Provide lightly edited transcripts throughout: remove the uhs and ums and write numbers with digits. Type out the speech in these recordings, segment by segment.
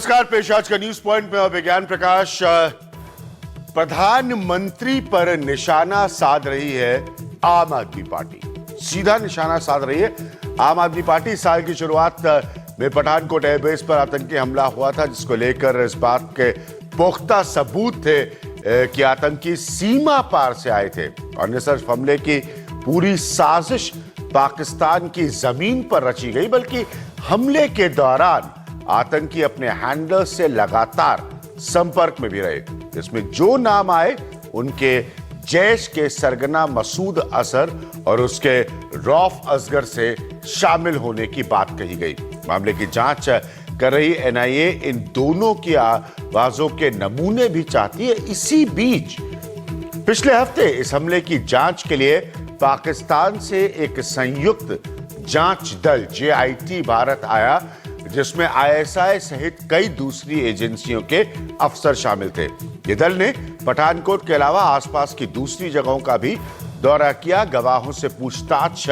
नमस्कार, पेश आज का न्यूज पॉइंट में विज्ञान प्रकाश। प्रधानमंत्री पर निशाना साध रही है आम आदमी पार्टी। सीधा निशाना साध रही है आम आदमी पार्टी। साल की शुरुआत में पठानकोट एयरबेस पर आतंकी हमला हुआ था, जिसको लेकर इस बात के पुख्ता सबूत थे कि आतंकी सीमा पार से आए थे और न सिर्फ हमले की पूरी साजिश पाकिस्तान की जमीन पर रची गई, बल्कि हमले के दौरान आतंकी अपने हैंडलर से लगातार संपर्क में भी रहे। इसमें जो नाम आए उनके जैश के सरगना मसूद अजहर और उसके रौफ असगर से शामिल होने की बात कही गई। मामले की जांच कर रही एनआईए इन दोनों की आवाजों के नमूने भी चाहती है। इसी बीच पिछले हफ्ते इस हमले की जांच के लिए पाकिस्तान से एक संयुक्त जांच दल JIT भारत आया, जिसमें ISI सहित कई दूसरी एजेंसियों के अफसर शामिल थे। ये दल ने पठानकोट के अलावा आसपास की दूसरी जगहों का भी दौरा किया, गवाहों से पूछताछ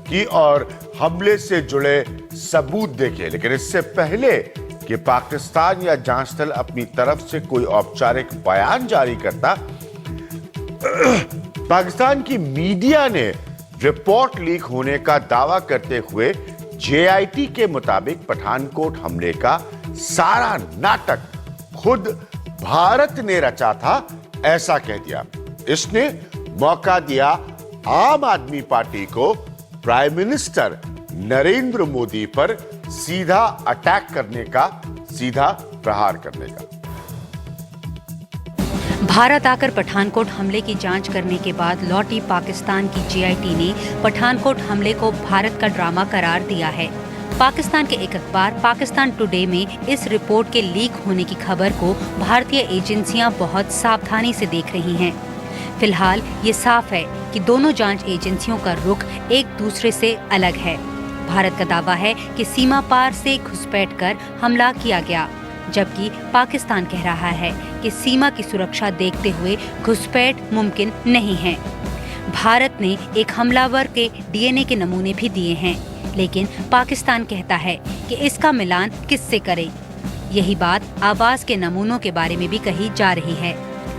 की और हमले से जुड़े सबूत देखे। लेकिन इससे पहले कि पाकिस्तान या जांच दल अपनी तरफ से कोई औपचारिक बयान जारी करता, पाकिस्तान की मीडिया ने रिपोर्ट लीक होने का दावा करते हुए JIT के मुताबिक पठानकोट हमले का सारा नाटक खुद भारत ने रचा था, ऐसा कह दिया। इसने मौका दिया आम आदमी पार्टी को प्राइम मिनिस्टर नरेंद्र मोदी पर सीधा अटैक करने का, सीधा प्रहार करने का। भारत आकर पठानकोट हमले की जांच करने के बाद लौटी पाकिस्तान की JIT ने पठानकोट हमले को भारत का ड्रामा करार दिया है। पाकिस्तान के एक अखबार पाकिस्तान टुडे में इस रिपोर्ट के लीक होने की खबर को भारतीय एजेंसियां बहुत सावधानी से देख रही हैं। फिलहाल ये साफ है कि दोनों जांच एजेंसियों का रुख एक दूसरे से अलग है। भारत का दावा है कि सीमा पार से घुसपैठ कर हमला किया गया, जबकि पाकिस्तान कह रहा है कि सीमा की सुरक्षा देखते हुए घुसपैठ मुमकिन नहीं है। भारत ने एक हमलावर के DNA के नमूने भी दिए हैं, लेकिन पाकिस्तान कहता है कि इसका मिलान किससे करे। यही बात आवाज के नमूनों के बारे में भी कही जा रही है।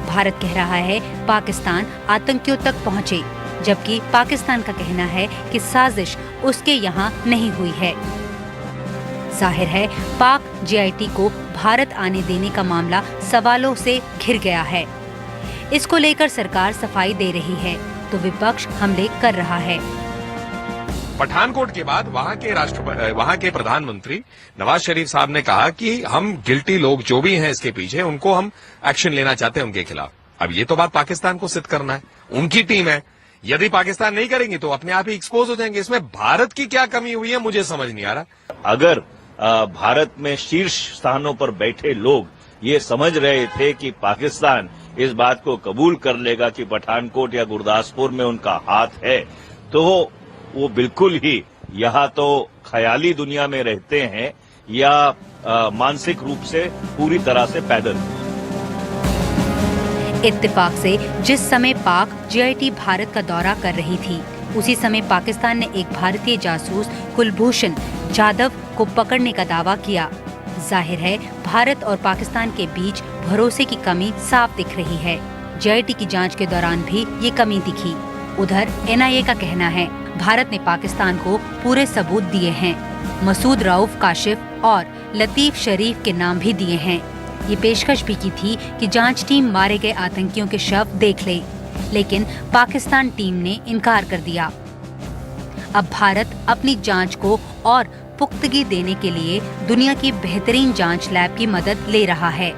भारत कह रहा है पाकिस्तान आतंकियों तक पहुंचे, जबकि पाकिस्तान का कहना है कि साजिश उसके यहाँ नहीं हुई है। जाहिर है पाक JIT को भारत आने देने का मामला सवालों से घिर गया है। इसको लेकर सरकार सफाई दे रही है तो विपक्ष हमले कर रहा है। पठानकोट के बाद वहाँ के प्रधानमंत्री नवाज शरीफ साहब ने कहा कि हम गिल्टी लोग जो भी हैं इसके पीछे, उनको हम एक्शन लेना चाहते हैं उनके खिलाफ। अब ये तो बात पाकिस्तान को सिद्ध करना है, उनकी टीम है। यदि पाकिस्तान नहीं करेंगे तो अपने आप ही एक्सपोज हो जाएंगे। इसमें भारत की क्या कमी हुई है, मुझे समझ नहीं आ रहा। अगर भारत में शीर्ष स्थानों पर बैठे लोग ये समझ रहे थे कि पाकिस्तान इस बात को कबूल कर लेगा कि पठानकोट या गुरदासपुर में उनका हाथ है, तो वो बिल्कुल ही यहाँ तो ख्याली दुनिया में रहते हैं या मानसिक रूप से पूरी तरह से पैदल। इत्तेफाक से जिस समय पाक JIT भारत का दौरा कर रही थी, उसी समय पाकिस्तान ने एक भारतीय जासूस कुलभूषण जाधव को पकड़ने का दावा किया। जाहिर है भारत और पाकिस्तान के बीच भरोसे की कमी साफ दिख रही है। JIT की जांच के दौरान भी ये कमी दिखी। उधर NIA का कहना है भारत ने पाकिस्तान को पूरे सबूत दिए हैं। मसूद रऊफ काशिफ और लतीफ शरीफ के नाम भी दिए हैं। ये पेशकश भी की थी कि जांच टीम मारे गए आतंकियों के शव देख ले, लेकिन पाकिस्तान टीम ने इनकार कर दिया। अब भारत अपनी जांच को और पुख्तगी देने के लिए दुनिया की बेहतरीन जांच लैब की मदद ले रहा है।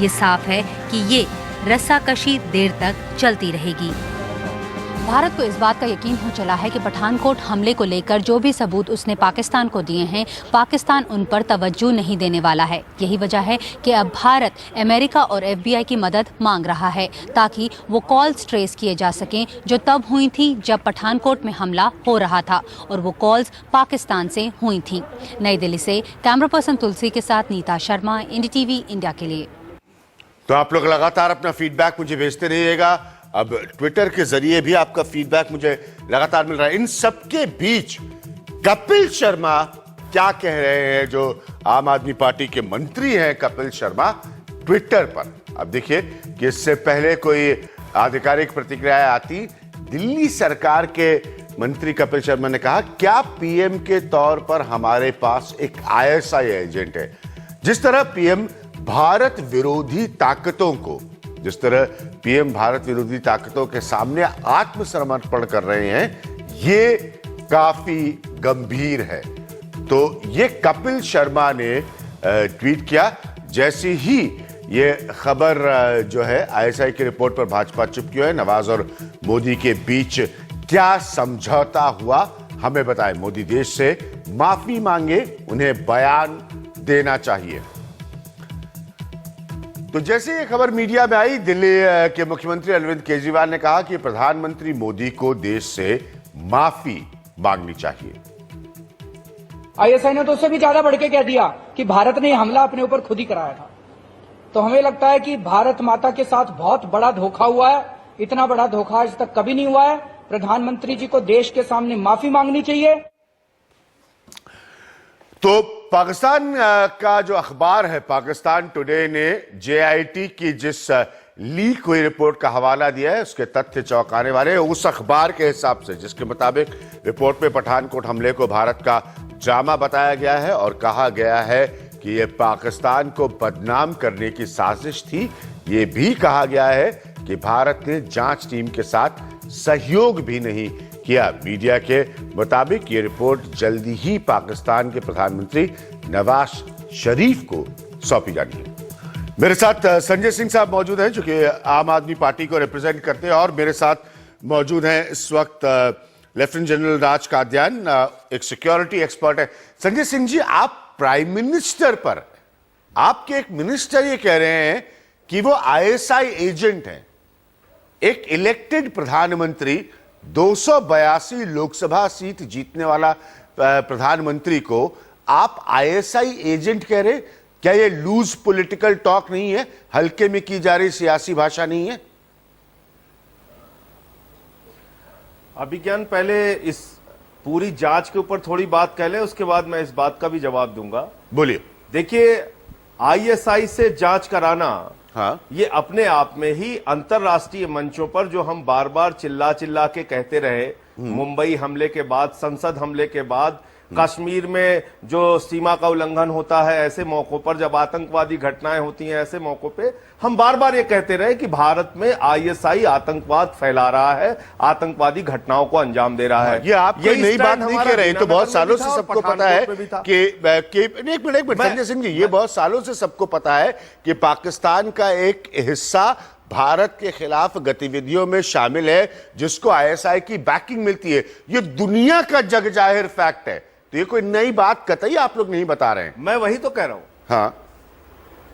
ये साफ है कि ये रस्साकशी देर तक चलती रहेगी। भारत को इस बात का यकीन हो चला है कि पठानकोट हमले को लेकर जो भी सबूत उसने पाकिस्तान को दिए हैं, पाकिस्तान उन पर तवज्जो नहीं देने वाला है। यही वजह है कि अब भारत अमेरिका और FBI की मदद मांग रहा है, ताकि वो कॉल्स ट्रेस किए जा सकें जो तब हुई थी जब पठानकोट में हमला हो रहा था, और वो कॉल्स पाकिस्तान से हुई थी। नई दिल्ली से कैमरा पर्सन तुलसी के साथ नीता शर्मा, NDTV इंडिया के लिए। तो आप लोग लगातार अपना फीडबैक मुझे भेजते रहिएगा। अब ट्विटर के जरिए भी आपका फीडबैक मुझे लगातार मिल रहा है। इन सबके बीच कपिल शर्मा क्या कह रहे हैं जो आम आदमी पार्टी के मंत्री हैं कपिल शर्मा ट्विटर पर। अब देखिए कि इससे पहले कोई आधिकारिक प्रतिक्रिया आती, दिल्ली सरकार के मंत्री कपिल शर्मा ने कहा, क्या पीएम के तौर पर हमारे पास एक आईएसआई एजेंट है? जिस तरह पीएम भारत विरोधी ताकतों के सामने आत्मसमर्पण कर रहे हैं, ये काफी गंभीर है। तो ये कपिल शर्मा ने ट्वीट किया जैसे ही ये खबर जो है आईएसआई की रिपोर्ट पर भाजपा चुप क्यों है, नवाज और मोदी के बीच क्या समझौता हुआ, हमें बताएं। मोदी देश से माफी मांगे, उन्हें बयान देना चाहिए। तो जैसे ये खबर मीडिया में आई, दिल्ली के मुख्यमंत्री अरविंद केजरीवाल ने कहा कि प्रधानमंत्री मोदी को देश से माफी मांगनी चाहिए। आईएसआई ने तो उससे भी ज्यादा बढ़ के कह दिया कि भारत ने हमला अपने ऊपर खुद ही कराया था। तो हमें लगता है कि भारत माता के साथ बहुत बड़ा धोखा हुआ है। इतना बड़ा धोखा आज तक कभी नहीं हुआ है। प्रधानमंत्री जी को देश के सामने माफी मांगनी चाहिए। तो पाकिस्तान का जो अखबार है पाकिस्तान टुडे ने जेआईटी की जिस लीक हुई रिपोर्ट का हवाला दिया है, उसके तथ्य चौंकाने वाले। उस अखबार के हिसाब से जिसके मुताबिक रिपोर्ट में पठानकोट हमले को भारत का ड्रामा बताया गया है और कहा गया है कि यह पाकिस्तान को बदनाम करने की साजिश थी। यह भी कहा गया है कि भारत ने जांच टीम के साथ सहयोग भी नहीं किया। मीडिया के मुताबिक यह रिपोर्ट जल्दी ही पाकिस्तान के प्रधानमंत्री नवाज शरीफ को सौंपी जानी है। मेरे साथ संजय सिंह साहब मौजूद हैं जो कि आम आदमी पार्टी को रिप्रेजेंट करते हैं, और मेरे साथ मौजूद हैं इस वक्त लेफ्टिनेंट जनरल राज कादियान, एक सिक्योरिटी एक्सपर्ट है। संजय सिंह जी, आप प्राइम मिनिस्टर पर, आपके एक मिनिस्टर ये कह रहे हैं कि वो आईएसआई एजेंट हैं। एक इलेक्टेड प्रधानमंत्री, 282 लोकसभा सीट जीतने वाला प्रधानमंत्री को आप आईएसआई एजेंट कह रहे? क्या ये लूज पॉलिटिकल टॉक नहीं है? हल्के में की जा रही सियासी भाषा नहीं है? अभिज्ञान, पहले इस पूरी जांच के ऊपर थोड़ी बात कह ले, उसके बाद मैं इस बात का भी जवाब दूंगा। बोलिए। देखिए, आईएसआई से जांच कराना, हाँ, ये अपने आप में ही अंतरराष्ट्रीय मंचों पर जो हम बार बार चिल्ला चिल्ला के कहते रहे, मुंबई हमले के बाद, संसद हमले के बाद, कश्मीर में जो सीमा का उल्लंघन होता है, ऐसे मौकों पर जब आतंकवादी घटनाएं होती हैं, ऐसे मौकों पे हम बार बार ये कहते रहे कि भारत में आईएसआई आतंकवाद फैला रहा है, आतंकवादी घटनाओं को अंजाम दे रहा है। ये आप कोई नई बात नहीं कह रहे, तो बहुत सालों से सबको पता है कि एक मिनट संजय सिंह जी, ये बहुत सालों से सबको पता है कि पाकिस्तान का एक हिस्सा भारत के खिलाफ गतिविधियों में शामिल है, जिसको आईएसआई की बैकिंग मिलती है। ये दुनिया का जग जाहिर फैक्ट है, तो ये कोई नई बात कतई आप लोग नहीं बता रहे हैं। मैं वही तो कह रहा हूं। हाँ,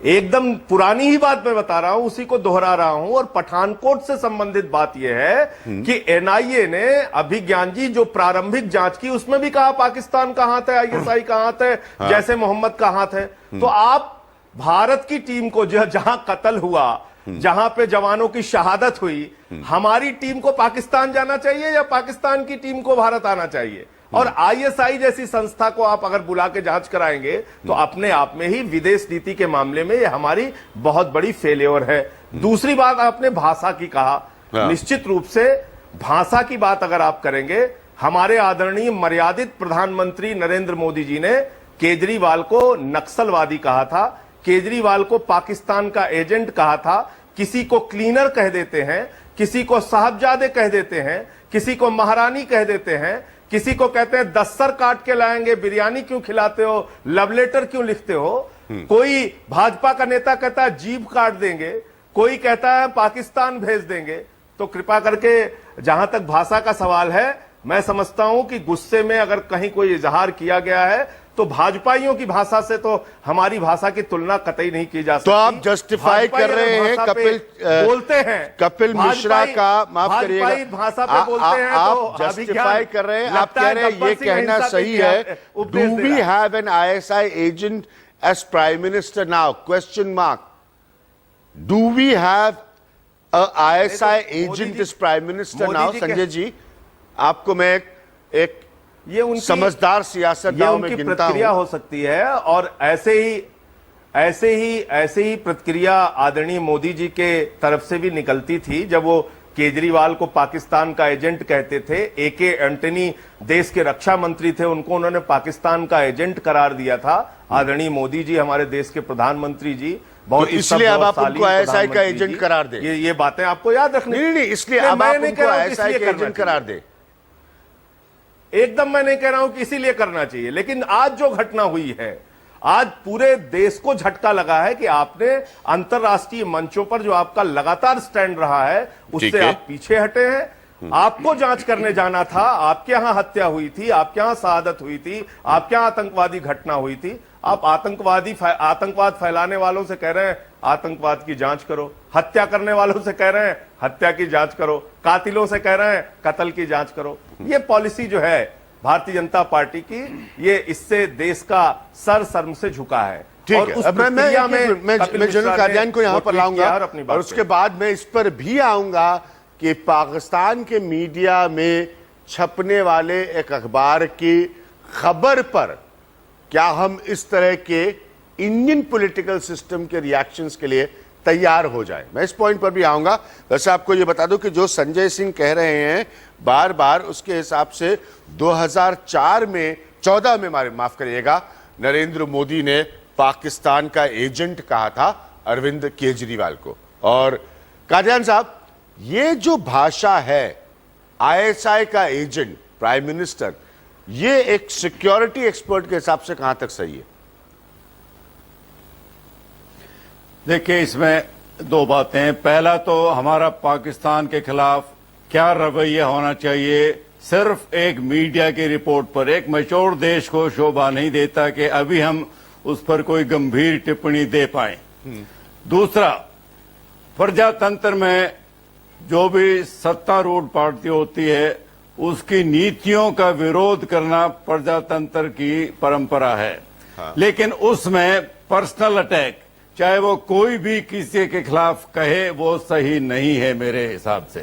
एकदम पुरानी ही बात मैं बता रहा हूं, उसी को दोहरा रहा हूं। और पठानकोट से संबंधित बात यह है कि एनआईए ने अभिज्ञान जी जो प्रारंभिक जांच की, उसमें भी कहा पाकिस्तान का हाथ है, आईएसआई का हाथ है, जैसे मोहम्मद का हाथ है। तो आप भारत की टीम को जहां कत्ल हुआ, जहां पे जवानों की शहादत हुई, हमारी टीम को पाकिस्तान जाना चाहिए या पाकिस्तान की टीम को भारत आना चाहिए? और आईएसआई जैसी संस्था को आप अगर बुला के जांच कराएंगे तो अपने आप में ही विदेश नीति के मामले में ये हमारी बहुत बड़ी फेलियर है। दूसरी बात, आपने भाषा की कहा। निश्चित रूप से भाषा की बात अगर आप करेंगे, हमारे आदरणीय मर्यादित प्रधानमंत्री नरेंद्र मोदी जी ने केजरीवाल को नक्सलवादी कहा था, केजरीवाल को पाकिस्तान का एजेंट कहा था, किसी को क्लीनर कह देते हैं, किसी को साहबजादे कह देते हैं, किसी को महारानी कह देते हैं, किसी को कहते हैं 10 सर काट के लाएंगे, बिरयानी क्यों खिलाते हो, लव लेटर क्यों लिखते हो। कोई भाजपा का नेता कहता है जीभ काट देंगे, कोई कहता है पाकिस्तान भेज देंगे। तो कृपा करके, जहां तक भाषा का सवाल है, मैं समझता हूं कि गुस्से में अगर कहीं कोई इजहार किया गया है तो भाजपाइयों की भाषा से तो हमारी भाषा की तुलना कतई नहीं की जा सकती। तो आप जस्टिफाई कर रहे हैं कपिल बोलते हैं, कपिल मिश्रा का, माफ करिएगा, भाषा पे बोलते हैं, आप जस्टिफाई कर रहे हैं, आप कह रहे हैं ये कहना सही है। Do we have an ISI agent as prime minister now? Question mark. Do we have a ISI agent as prime minister now? Sanjay ji, आपको मैं एक ये उनकी समझदार सियासतदानों में उनकी गिनता प्रतिक्रिया हूं। हो सकती है। और ऐसे ही प्रतिक्रिया आदरणीय मोदी जी के तरफ से भी निकलती थी जब वो केजरीवाल को पाकिस्तान का एजेंट कहते थे। एके एंटनी देश के रक्षा मंत्री थे, उनको उन्होंने पाकिस्तान का एजेंट करार दिया था। आदरणीय मोदी जी, हमारे देश के प्रधानमंत्री जी, बहुत तो इसलिए अब आप उनको आईएसआई का एजेंट करार दें। ये बातें आपको याद रखनी। नहीं, इसलिए अब आप उनको आईएसआई का एजेंट करार दें। एकदम मैं नहीं कह रहा हूं कि इसीलिए करना चाहिए, लेकिन आज जो घटना हुई है, आज पूरे देश को झटका लगा है कि आपने अंतरराष्ट्रीय मंचों पर जो आपका लगातार स्टैंड रहा है उससे आप पीछे हटे हैं। आपको जांच करने जाना था, आपके यहां हत्या हुई थी, आपके यहां शहादत हुई थी, आपके यहां आतंकवादी घटना हुई थी। आप आतंकवाद फैलाने वालों से कह रहे हैं आतंकवाद की जांच करो, हत्या करने वालों से कह रहे हैं हत्या की जांच करो, कातिलों से कह रहे हैं कत्ल की जांच करो। ये पॉलिसी जो है भारतीय जनता पार्टी की, ये इससे देश का सर शर्म से झुका है। ठीक और है, उस अब मैं कपिल जनरल मिश्रा कादियान ने को यहां वो पर ट्वीट लाऊंगा किया और अपनी बात और उसके बाद मैं इस पर भी आऊंगा कि पाकिस्तान के मीडिया में छपने वाले एक अखबार की खबर पर क्या हम इस तरह के इंडियन पॉलिटिकल सिस्टम के रिएक्शंस के लिए तैयार हो जाए, मैं इस पॉइंट पर भी आऊंगा। वैसे आपको यह बता दूं कि जो संजय सिंह कह रहे हैं बार बार, उसके हिसाब से 2014 में माफ करिएगा, नरेंद्र मोदी ने पाकिस्तान का एजेंट कहा था अरविंद केजरीवाल को। और कादियान साहब, ये जो भाषा है आईएसआई का एजेंट, प्राइम मिनिस्टर, ये एक सिक्योरिटी एक्सपर्ट के हिसाब से कहां तक सही है? देखिए, इसमें दो बातें हैं। पहला तो हमारा पाकिस्तान के खिलाफ क्या रवैया होना चाहिए, सिर्फ एक मीडिया की रिपोर्ट पर एक मैच्योर देश को शोभा नहीं देता कि अभी हम उस पर कोई गंभीर टिप्पणी दे पाए। दूसरा, प्रजातंत्र में जो भी सत्तारूढ़ पार्टी होती है उसकी नीतियों का विरोध करना प्रजातंत्र की परंपरा है। लेकिन उसमें पर्सनल अटैक, चाहे वो कोई भी किसी के खिलाफ कहे, वो सही नहीं है मेरे हिसाब से।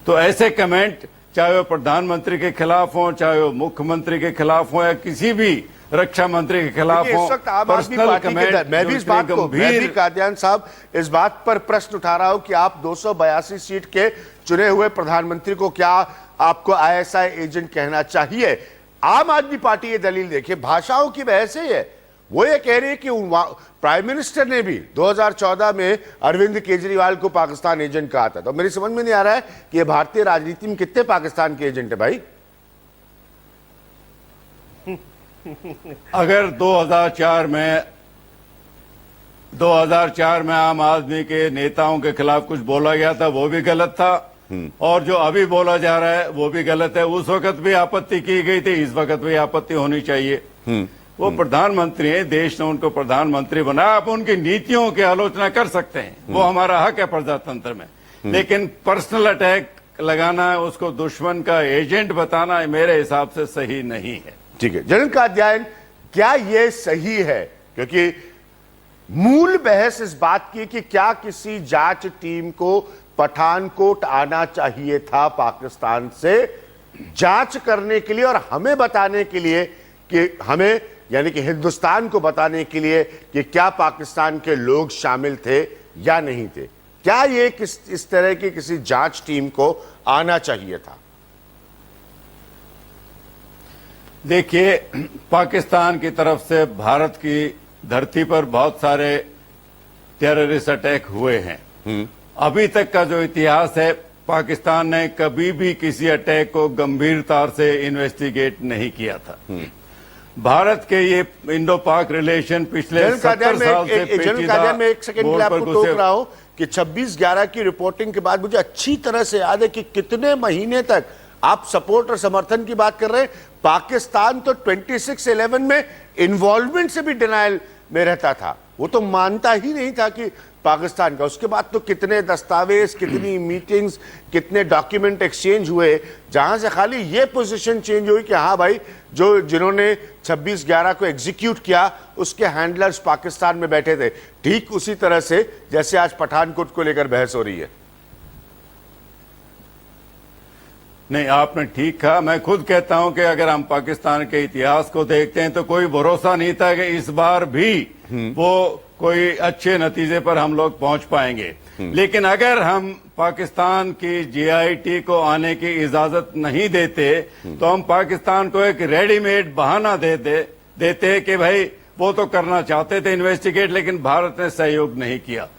तो ऐसे कमेंट, चाहे वो प्रधानमंत्री के खिलाफ हो, चाहे वो मुख्यमंत्री के खिलाफ हो, या किसी भी रक्षा मंत्री के खिलाफ हो, इस वक्त आम आदमी पार्टी के मैं भी इस बात को, मैं भी कादियान साहब इस बात पर प्रश्न उठा रहा हूं कि आप 282 सीट के चुने हुए प्रधानमंत्री को क्या आपको आईएसआई एजेंट कहना चाहिए? आम आदमी पार्टी ये दलील देखिए, भाषाओं की बहस है ये। वो ये कह रही है कि प्राइम मिनिस्टर ने भी 2014 में अरविंद केजरीवाल को पाकिस्तान एजेंट कहा था। तो मेरी समझ में नहीं आ रहा है कि ये भारतीय राजनीति में कितने पाकिस्तान के एजेंट है भाई? अगर 2004 में आम आदमी के नेताओं के खिलाफ कुछ बोला गया था, वो भी गलत था, और जो अभी बोला जा रहा है वो भी गलत है। उस वक्त भी आपत्ति की गई थी, इस वक्त भी आपत्ति होनी चाहिए। वो प्रधानमंत्री हैं, देश ने उनको प्रधानमंत्री बनाया। आप उनकी नीतियों की आलोचना कर सकते हैं, वो हमारा हक है प्रजातंत्र में, लेकिन पर्सनल अटैक लगाना, उसको दुश्मन का एजेंट बताना मेरे हिसाब से सही नहीं है। ठीक है जनरल कादियान, क्या यह सही है? क्योंकि मूल बहस इस बात की कि क्या किसी जांच टीम को पठानकोट आना चाहिए था पाकिस्तान से जांच करने के लिए और हमें बताने के लिए कि हमें, यानी कि हिंदुस्तान को बताने के लिए कि क्या पाकिस्तान के लोग शामिल थे या नहीं थे? क्या ये इस तरह की किसी जांच टीम को आना चाहिए था? देखिए, पाकिस्तान की तरफ से भारत की धरती पर बहुत सारे टेररिस्ट अटैक हुए हैं। अभी तक का जो इतिहास है, पाकिस्तान ने कभी भी किसी अटैक को गंभीरता से इन्वेस्टिगेट नहीं किया था। भारत के ये इंडो पाक रिलेशन पिछले 70 साल से पेचीदा मैं एक सेकंड के लिए आपको टोक रहा हूं कि 26/11 की रिपोर्टिंग के बाद मुझे अच्छी तरह से याद है कि कितने महीने तक आप सपोर्ट और समर्थन की बात कर रहे हैं। पाकिस्तान तो 26/11 में इन्वॉल्वमेंट से भी डिनायल में रहता था, वो तो मानता ही नहीं था कि पाकिस्तान का। उसके बाद तो कितने दस्तावेज, कितनी मीटिंग्स, कितने डॉक्यूमेंट एक्सचेंज हुए, जहां से खाली ये पोजीशन चेंज हुई कि हाँ भाई, जो जिन्होंने 26/11 को एग्जीक्यूट किया उसके हैंडलर्स पाकिस्तान में बैठे थे। ठीक उसी तरह से जैसे आज पठानकोट को लेकर बहस हो रही है। नहीं, आपने ठीक कहा। मैं खुद कहता हूं कि अगर हम पाकिस्तान के इतिहास को देखते हैं तो कोई भरोसा नहीं था कि इस बार भी वो कोई अच्छे नतीजे पर हम लोग पहुंच पाएंगे। लेकिन अगर हम पाकिस्तान की जीआईटी को आने की इजाजत नहीं देते तो हम पाकिस्तान को एक रेडीमेड बहाना देते कि भाई वो तो करना चाहते थे इन्वेस्टिगेट, लेकिन भारत ने सहयोग नहीं किया।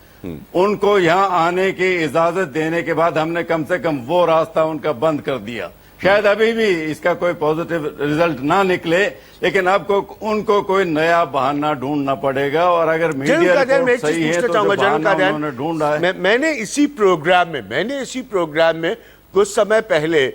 उनको यहां आने की इजाजत देने के बाद हमने कम से कम वो रास्ता उनका बंद कर दिया। शायद अभी भी इसका कोई पॉजिटिव रिजल्ट ना निकले, लेकिन अब उनको कोई नया बहाना ढूंढना पड़ेगा। और अगर मीडिया रिपोर्ट सही है तो जो बहाना उन्होंने ढूंढा है। मैंने इसी प्रोग्राम में कुछ समय पहले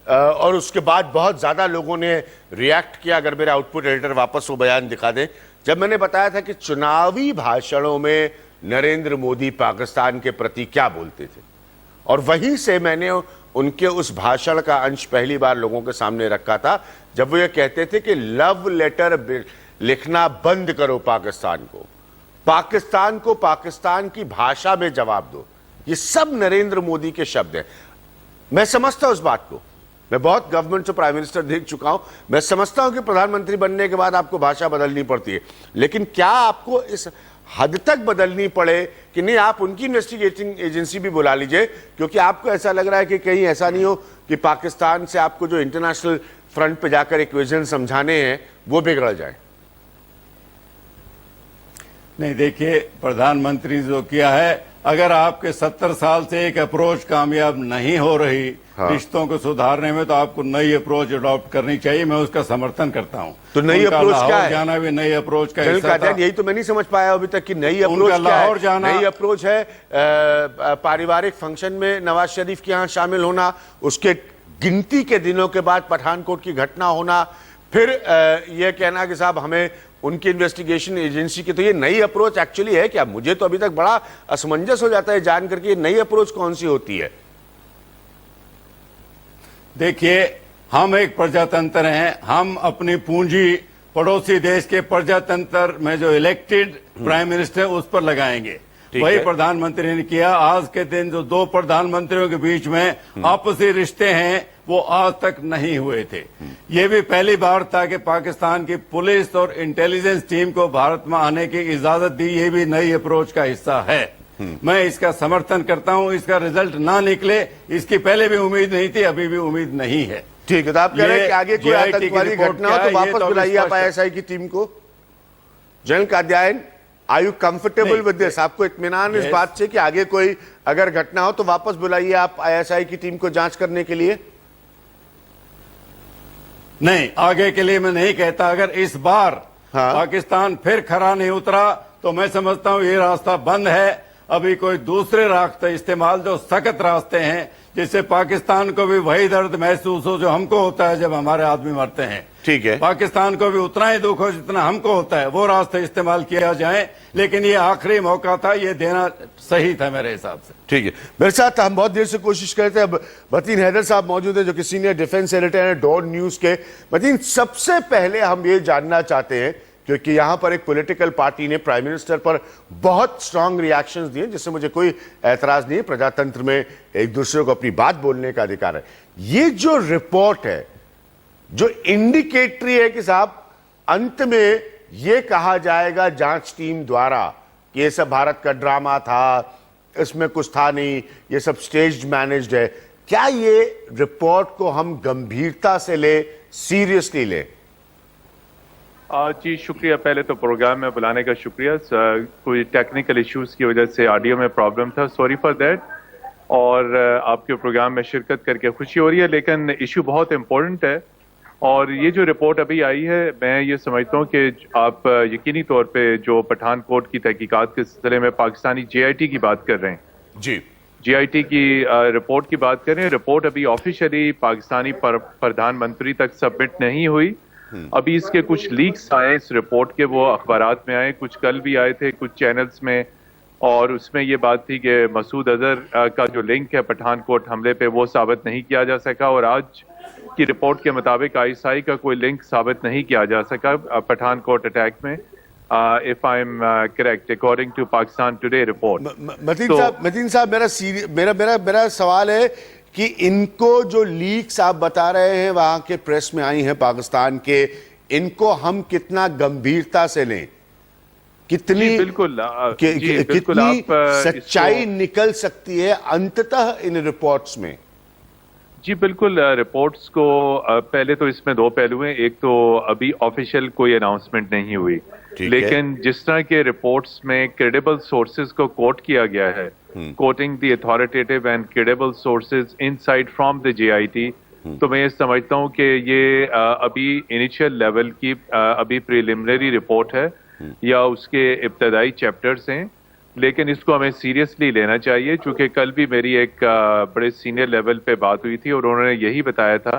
और उसके बाद बहुत ज्यादा लोगों ने रिएक्ट किया। अगर मेरा आउटपुट एडिटर वापस वो बयान दिखा दे, जब मैंने बताया था कि चुनावी भाषणों में नरेंद्र मोदी पाकिस्तान के प्रति क्या बोलते थे, और वहीं से मैंने उनके उस भाषण का अंश पहली बार लोगों के सामने रखा था, जब वो ये कहते थे कि लव लेटर लिखना बंद करो पाकिस्तान को पाकिस्तान की भाषा में जवाब दो। ये सब नरेंद्र मोदी के शब्द हैं। मैं समझता हूं इस बात को, मैं बहुत गवर्नमेंट से प्राइम मिनिस्टर देख चुका हूं, मैं समझता हूं कि प्रधानमंत्री बनने के बाद आपको भाषा बदलनी पड़ती है, लेकिन क्या आपको इस हद तक बदलनी पड़े कि नहीं आप उनकी इन्वेस्टिगेटिंग एजेंसी भी बुला लीजिए, क्योंकि आपको ऐसा लग रहा है कि कहीं ऐसा नहीं हो कि पाकिस्तान से आपको जो इंटरनेशनल फ्रंट पे जाकर इक्वेशन समझाने हैं वो बिगड़ जाए। नहीं, देखिए, प्रधानमंत्री जो किया है, अगर आपके 70 साल से एक अप्रोच कामयाब नहीं हो रही रिश्तों को सुधारने में, तो आपको नई अप्रोच अडॉप्ट करनी चाहिए। मैं उसका समर्थन करता हूं। तो नई अप्रोच क्या है? जाना भी नई अप्रोच का हिस्सा था। यही तो मैं नहीं समझ पाया अभी तक कि नई अप्रोच क्या है। लाहौर जाना नई अप्रोच है पारिवारिक फंक्शन में नवाज शरीफ के यहाँ शामिल होना, उसके गिनती के दिनों के बाद पठानकोट की घटना होना, फिर यह कहना कि साहब हमें उनकी इन्वेस्टिगेशन एजेंसी की। तो ये नई अप्रोच एक्चुअली है क्या? मुझे तो अभी तक बड़ा असमंजस हो जाता है जान करके ये नई अप्रोच कौन सी होती है। देखिए, हम एक प्रजातंत्र हैं, हम अपनी पूंजी पड़ोसी देश के प्रजातंत्र में जो इलेक्टेड प्राइम मिनिस्टर उस पर लगाएंगे। वही प्रधानमंत्री ने किया। आज के दिन जो दो प्रधानमंत्रियों के बीच में आपसी रिश्ते हैं वो आज तक नहीं हुए थे। ये भी पहली बार था कि पाकिस्तान की पुलिस और इंटेलिजेंस टीम को भारत में आने की इजाजत दी। ये भी नई अप्रोच का हिस्सा है। मैं इसका समर्थन करता हूं। इसका रिजल्ट ना निकले इसकी पहले भी उम्मीद नहीं थी, अभी भी उम्मीद नहीं है। ठीक है, तो आप कह रहे हैं कि आगे कोई आतंकवादी घटना हो तो वापस बुलाइए आप ISI की टीम को। General Katyayan, are you comfortable with this? आपको इत्मीनान इस बात से कि आगे कोई अगर घटना हो तो वापस बुलाइए आप ISI की टीम को जांच करने के लिए? नहीं, आगे के लिए मैं नहीं कहता। अगर इस बार पाकिस्तान फिर खरा नहीं उतरा तो मैं समझता हूं ये रास्ता बंद है। अभी कोई दूसरे रास्ते इस्तेमाल, जो सख्त रास्ते हैं, जिससे पाकिस्तान को भी वही दर्द महसूस हो जो हमको होता है जब हमारे आदमी मरते हैं। ठीक है, पाकिस्तान को भी उतना ही दुख हो जितना हमको होता है, वो रास्ते इस्तेमाल किया जाए। लेकिन ये आखिरी मौका था, ये देना सही था मेरे हिसाब से। ठीक है, मेरे साथ हम बहुत देर से कोशिश करते हैं। अब मतीन हैदर साहब मौजूद हैं जो कि सीनियर डिफेंस एडिटर हैं डॉन न्यूज के। मतीन, सबसे पहले हम ये जानना चाहते हैं, क्योंकि यहां पर एक पॉलिटिकल पार्टी ने प्राइम मिनिस्टर पर बहुत स्ट्रांग रिएक्शंस दिए, जिससे मुझे कोई ऐतराज नहीं है। प्रजातंत्र में एक दूसरे को अपनी बात बोलने का अधिकार है। ये जो रिपोर्ट है जो इंडिकेटरी है कि साहब अंत में यह कहा जाएगा जांच टीम द्वारा कि ये सब भारत का ड्रामा था, इसमें कुछ था नहीं, ये सब स्टेज मैनेज्ड है, क्या ये रिपोर्ट को हम गंभीरता से ले, सीरियसली ले? जी शुक्रिया। पहले तो प्रोग्राम में बुलाने का शुक्रिया। कोई टेक्निकल इश्यूज की वजह से ऑडियो में प्रॉब्लम था, सॉरी फॉर दैट। और आपके प्रोग्राम में शिरकत करके खुशी हो रही है, लेकिन इशू बहुत इम्पोर्टेंट है। और ये जो रिपोर्ट अभी आई है, मैं ये समझता हूँ कि आप यकीनी तौर पे जो पठानकोट की तहकीकात के सिलसिले में पाकिस्तानी JIT की बात कर रहे हैं जी, JIT की रिपोर्ट की बात कर रहे हैं। रिपोर्ट अभी ऑफिशियली पाकिस्तानी प्रधानमंत्री तक सबमिट नहीं हुई। अभी इसके कुछ लीक्स आए इस रिपोर्ट के, वो अखबारात में आए, कुछ कल भी आए थे कुछ चैनल्स में। और उसमें ये बात थी कि मसूद अजहर का जो लिंक है पठानकोट हमले पे वो साबित नहीं किया जा सका। और आज की रिपोर्ट के मुताबिक ISI का कोई लिंक साबित नहीं किया जा सका पठानकोट अटैक में, if I am correct, according to Pakistan today report. Mateen sahab, मेरा सवाल है कि इनको जो लीक्स आप बता रहे हैं वहां के प्रेस में आई हैं पाकिस्तान के, इनको हम कितना गंभीरता से लें, कितनी जी बिल्कुल जी बिल्कुल कितनी आप सच्चाई निकल सकती है अंततः इन रिपोर्ट्स में? जी बिल्कुल रिपोर्ट्स को पहले तो इसमें दो पहलू हैं। एक तो अभी ऑफिशियल कोई अनाउंसमेंट नहीं हुई, लेकिन जिस तरह के रिपोर्ट्स में क्रेडिबल सोर्सेज को कोट किया गया है, coating the authoritative and credible sources inside from the JIT, तो मैं ये समझता हूँ कि ये अभी इनिशियल लेवल की अभी प्रिलिमिनरी रिपोर्ट है या उसके इब्तदाई चैप्टर्स हैं, लेकिन इसको हमें सीरियसली लेना चाहिए। चूंकि कल भी मेरी एक बड़े सीनियर लेवल पे बात हुई थी और उन्होंने यही बताया था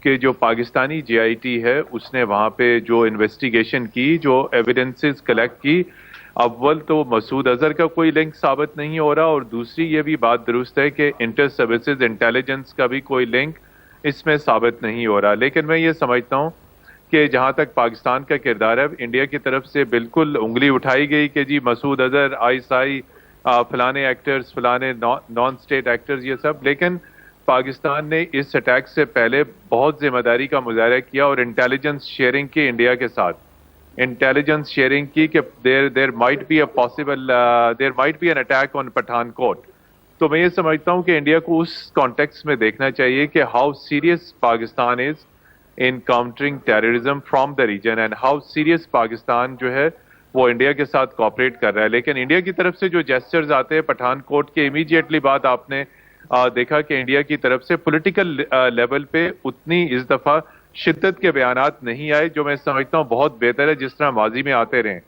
कि जो पाकिस्तानी जेआईटी है उसने वहां पे जो इन्वेस्टिगेशन की, जो एविडेंसेस कलेक्ट की, अव्वल तो मसूद अजहर का कोई लिंक साबित नहीं हो रहा और दूसरी ये भी बात दुरुस्त है कि इंटर सर्विसेज इंटेलिजेंस का भी कोई लिंक इसमें साबित नहीं हो रहा। लेकिन मैं ये समझता हूँ कि जहां तक पाकिस्तान का किरदार है, इंडिया की तरफ से बिल्कुल उंगली उठाई गई कि जी मसूद अजहर, आईएसआई, फलाने एक्टर्स, फलाने नॉन स्टेट एक्टर्स, ये सब, लेकिन पाकिस्तान ने इस अटैक से पहले बहुत जिम्मेदारी का मुजाहरा किया और इंटेलिजेंस शेयरिंग की इंडिया के साथ, इंटेलिजेंस शेयरिंग की कि there might be an attack on Pathankot. तो मैं ये समझता हूँ कि इंडिया को उस कॉन्टेक्स्ट में देखना चाहिए कि how serious Pakistan is in countering terrorism from the region and how serious Pakistan जो है वो इंडिया के साथ कोऑपरेट कर रहा है। लेकिन इंडिया की तरफ से जो जेस्चर्स आते हैं पठानकोट के इमीडिएटली बाद आपने देखा कि इंडिया की तरफ से पॉलिटिकल लेवल पे उतनी इस दफा शिद्दत के बयानात नहीं आए, जो मैं समझता हूँ बहुत बेहतर है, जिस तरह माजी में आते रहे।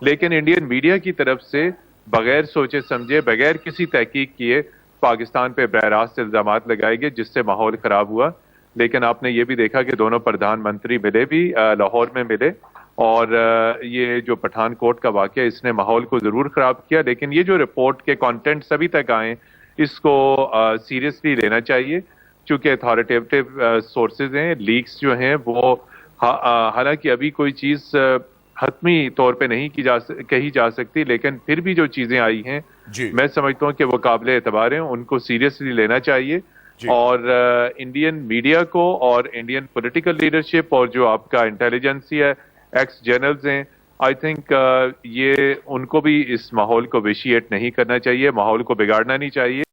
लेकिन इंडियन मीडिया की तरफ से बगैर सोचे समझे, बगैर किसी तहकीक किए पाकिस्तान पे बरह रास्त इल्जामात लगाए गए, जिससे माहौल खराब हुआ। लेकिन आपने ये भी देखा कि दोनों प्रधानमंत्री मिले भी, लाहौर में मिले, और ये जो पठानकोट का वाकया इसने माहौल को जरूर खराब किया। लेकिन ये जो रिपोर्ट के कंटेंट्स अभी तक आए, इसको सीरियसली लेना चाहिए, चूंकि अथॉरिटेटिव सोर्सेज हैं, लीक्स जो हैं वो हालांकि अभी कोई चीज हतमी तौर पे नहीं कही जा सकती, लेकिन फिर भी जो चीजें आई हैं मैं समझता हूँ कि वो काबिल एतबार हैं, उनको सीरियसली लेना चाहिए। और इंडियन मीडिया को और इंडियन पॉलिटिकल लीडरशिप और जो आपका इंटेलिजेंसिया एक्स जनरल्स हैं, आई थिंक ये उनको भी इस माहौल को विशिएट नहीं करना चाहिए, माहौल को बिगाड़ना नहीं चाहिए।